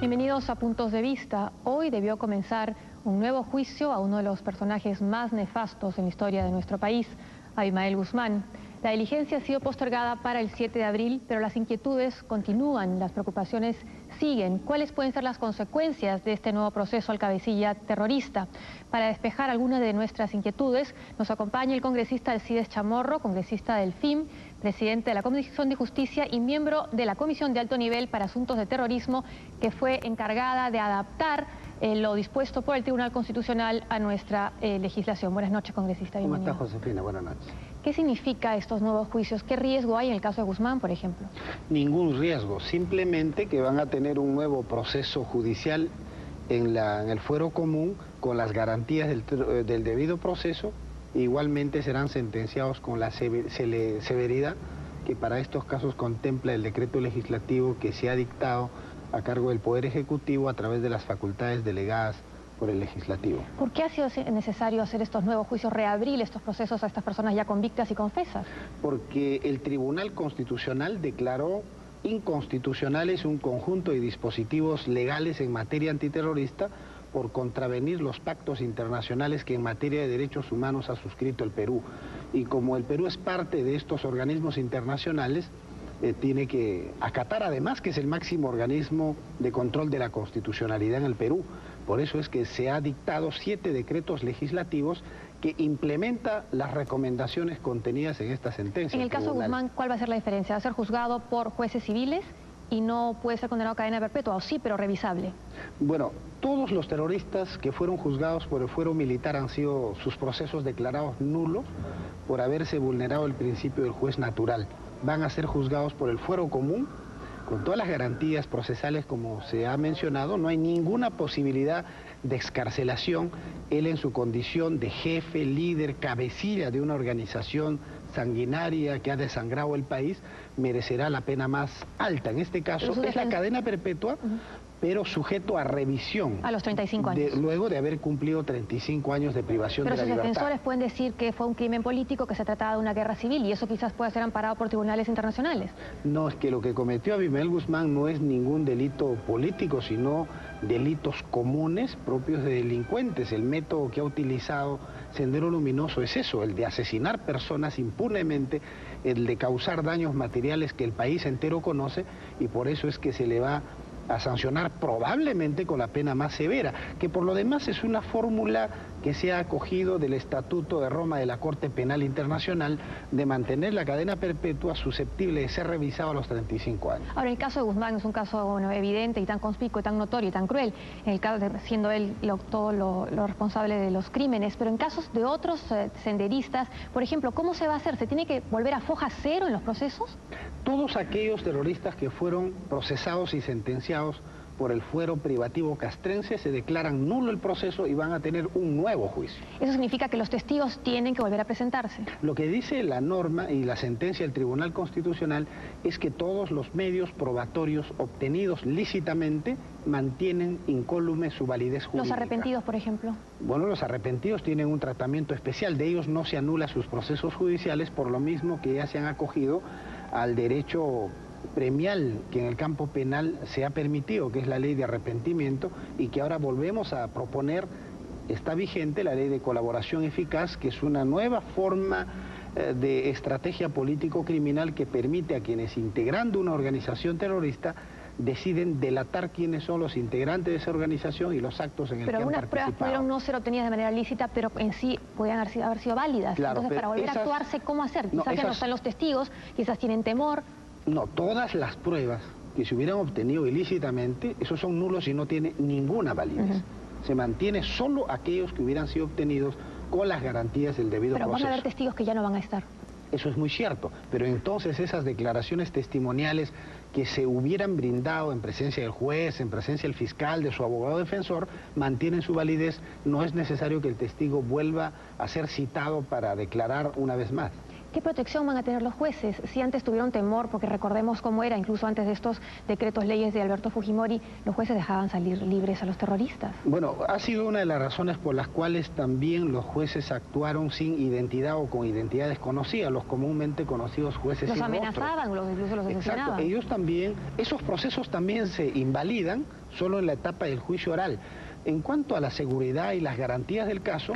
Bienvenidos a Puntos de Vista. Hoy debió comenzar un nuevo juicio a uno de los personajes más nefastos en la historia de nuestro país, Abimael Guzmán. La diligencia ha sido postergada para el 7 de abril, pero las inquietudes continúan, las preocupaciones siguen. ¿Cuáles pueden ser las consecuencias de este nuevo proceso al cabecilla terrorista? Para despejar algunas de nuestras inquietudes, nos acompaña el congresista Alcides Chamorro, congresista del FIM, presidente de la Comisión de Justicia y miembro de la Comisión de Alto Nivel para Asuntos de Terrorismo, que fue encargada de adaptar lo dispuesto por el Tribunal Constitucional a nuestra legislación. Buenas noches, congresista. Bienvenido. ¿Cómo está, Josefina? Buenas noches. ¿Qué significa estos nuevos juicios? ¿Qué riesgo hay en el caso de Guzmán, por ejemplo? Ningún riesgo, simplemente que van a tener un nuevo proceso judicial en el fuero común con las garantías del debido proceso. Igualmente serán sentenciados con la severidad que para estos casos contempla el decreto legislativo que se ha dictado a cargo del Poder Ejecutivo a través de las facultades delegadas por el Legislativo. ¿Por qué ha sido necesario hacer estos nuevos juicios, reabrir estos procesos a estas personas ya convictas y confesas? Porque el Tribunal Constitucional declaró inconstitucionales un conjunto de dispositivos legales en materia antiterrorista por contravenir los pactos internacionales que en materia de derechos humanos ha suscrito el Perú. Y como el Perú es parte de estos organismos internacionales, tiene que acatar además que es el máximo organismo de control de la constitucionalidad en el Perú. Por eso es que se ha dictado 7 decretos legislativos que implementa las recomendaciones contenidas en esta sentencia. En el caso de Guzmán, ¿cuál va a ser la diferencia? ¿Va a ser juzgado por jueces civiles y no puede ser condenado a cadena perpetua? ¿O sí, pero revisable? Bueno, todos los terroristas que fueron juzgados por el fuero militar han sido sus procesos declarados nulos por haberse vulnerado el principio del juez natural. Van a ser juzgados por el fuero común, con todas las garantías procesales como se ha mencionado. No hay ninguna posibilidad de excarcelación. Él en su condición de jefe, líder, cabecilla de una organización sanguinaria que ha desangrado el país, merecerá la pena más alta. En este caso es la cadena perpetua, pero sujeto a revisión. A los 35 años. Luego de haber cumplido 35 años de privación de la libertad. Pero sus defensores pueden decir que fue un crimen político, que se trataba de una guerra civil, y eso quizás pueda ser amparado por tribunales internacionales. No, es que lo que cometió Abimael Guzmán no es ningún delito político, sino delitos comunes propios de delincuentes. El método que ha utilizado Sendero Luminoso es eso, el de asesinar personas impunemente, el de causar daños materiales que el país entero conoce, y por eso es que se le va a sancionar probablemente con la pena más severa, que por lo demás es una fórmula que se ha acogido del Estatuto de Roma de la Corte Penal Internacional de mantener la cadena perpetua susceptible de ser revisado a los 35 años. Ahora, el caso de Guzmán es un caso evidente y tan conspicuo y tan notorio y tan cruel, en el caso de, siendo él todo lo responsable de los crímenes, pero en casos de otros senderistas, por ejemplo, ¿cómo se va a hacer? ¿Se tiene que volver a foja cero en los procesos? Todos aquellos terroristas que fueron procesados y sentenciados por el fuero privativo castrense se declaran nulo el proceso y van a tener un nuevo juicio. ¿Eso significa que los testigos tienen que volver a presentarse? Lo que dice la norma y la sentencia del Tribunal Constitucional es que todos los medios probatorios obtenidos lícitamente mantienen incólume su validez jurídica. ¿Los arrepentidos, por ejemplo? Bueno, los arrepentidos tienen un tratamiento especial. De ellos no se anula sus procesos judiciales, por lo mismo que ya se han acogido al derecho premial que en el campo penal se ha permitido, que es la ley de arrepentimiento, y que ahora volvemos a proponer. Está vigente la ley de colaboración eficaz, que es una nueva forma de estrategia político-criminal que permite a quienes, integrando una organización terrorista, deciden delatar quiénes son los integrantes de esa organización y los actos en el que han participado. Pero algunas pruebas pudieron no ser obtenidas de manera lícita, pero en sí podían haber sido válidas. Claro, entonces, para volver a actuarse, ¿cómo hacer? Quizás ya no están los testigos, quizás tienen temor. No, todas las pruebas que se hubieran obtenido ilícitamente, esos son nulos y no tienen ninguna validez. Se mantiene solo aquellos que hubieran sido obtenidos con las garantías del debido proceso. Pero van a haber testigos que ya no van a estar. Eso es muy cierto, pero entonces esas declaraciones testimoniales que se hubieran brindado en presencia del juez, en presencia del fiscal, de su abogado defensor, mantienen su validez. No es necesario que el testigo vuelva a ser citado para declarar una vez más. ¿Qué protección van a tener los jueces? Si antes tuvieron temor, porque recordemos cómo era, incluso antes de estos decretos leyes de Alberto Fujimori, los jueces dejaban salir libres a los terroristas. Bueno, ha sido una de las razones por las cuales también los jueces actuaron sin identidad o con identidad desconocida, los comúnmente conocidos jueces Los sin amenazaban, incluso los asesinaban. Exacto, ellos también, esos procesos también se invalidan solo en la etapa del juicio oral. En cuanto a la seguridad y las garantías del caso,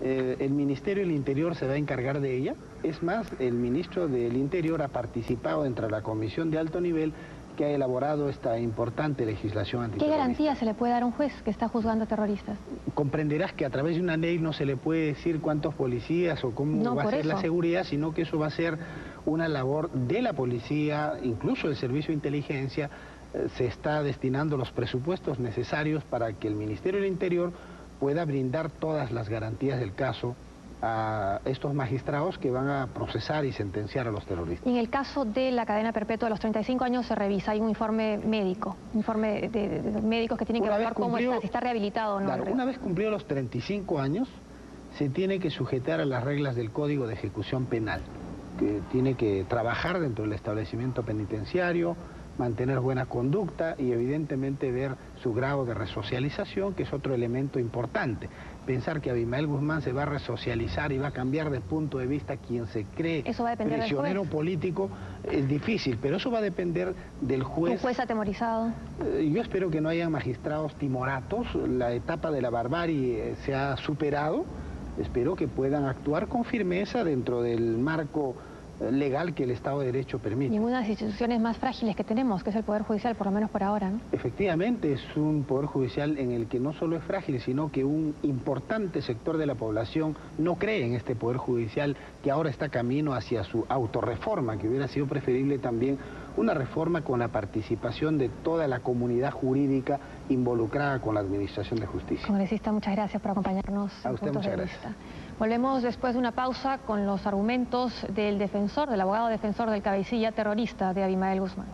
el Ministerio del Interior se va a encargar de ella. Es más, el ministro del Interior ha participado dentro de la comisión de alto nivel que ha elaborado esta importante legislación antiterrorista. ¿Qué garantía se le puede dar a un juez que está juzgando a terroristas? Comprenderás que a través de una ley no se le puede decir cuántos policías o cómo va a ser la seguridad, sino que eso va a ser una labor de la policía, incluso el servicio de inteligencia. Se está destinando los presupuestos necesarios para que el Ministerio del Interior pueda brindar todas las garantías del caso a estos magistrados que van a procesar y sentenciar a los terroristas. Y en el caso de la cadena perpetua de los 35 años se revisa, hay un informe médico, informe de médicos que tienen que evaluar cómo está, si está rehabilitado o no. Claro, una vez cumplidos los 35 años, se tiene que sujetar a las reglas del Código de Ejecución Penal, que tiene que trabajar dentro del establecimiento penitenciario, mantener buena conducta y evidentemente ver su grado de resocialización, que es otro elemento importante. Pensar que Abimael Guzmán se va a resocializar y va a cambiar de punto de vista quien se cree prisionero político es difícil, pero eso va a depender del juez. ¿Un juez atemorizado? Yo espero que no haya magistrados timoratos, la etapa de la barbarie se ha superado, espero que puedan actuar con firmeza dentro del marco legal que el Estado de Derecho permite. Y en una de las instituciones más frágiles que tenemos, que es el Poder Judicial, por lo menos por ahora, ¿no? Efectivamente, es un Poder Judicial en el que no solo es frágil, sino que un importante sector de la población no cree en este Poder Judicial, que ahora está camino hacia su autorreforma, que hubiera sido preferible también una reforma con la participación de toda la comunidad jurídica involucrada con la Administración de Justicia. Congresista, muchas gracias por acompañarnos. A usted muchas gracias. Volvemos después de una pausa con los argumentos del abogado defensor del cabecilla terrorista de Abimael Guzmán.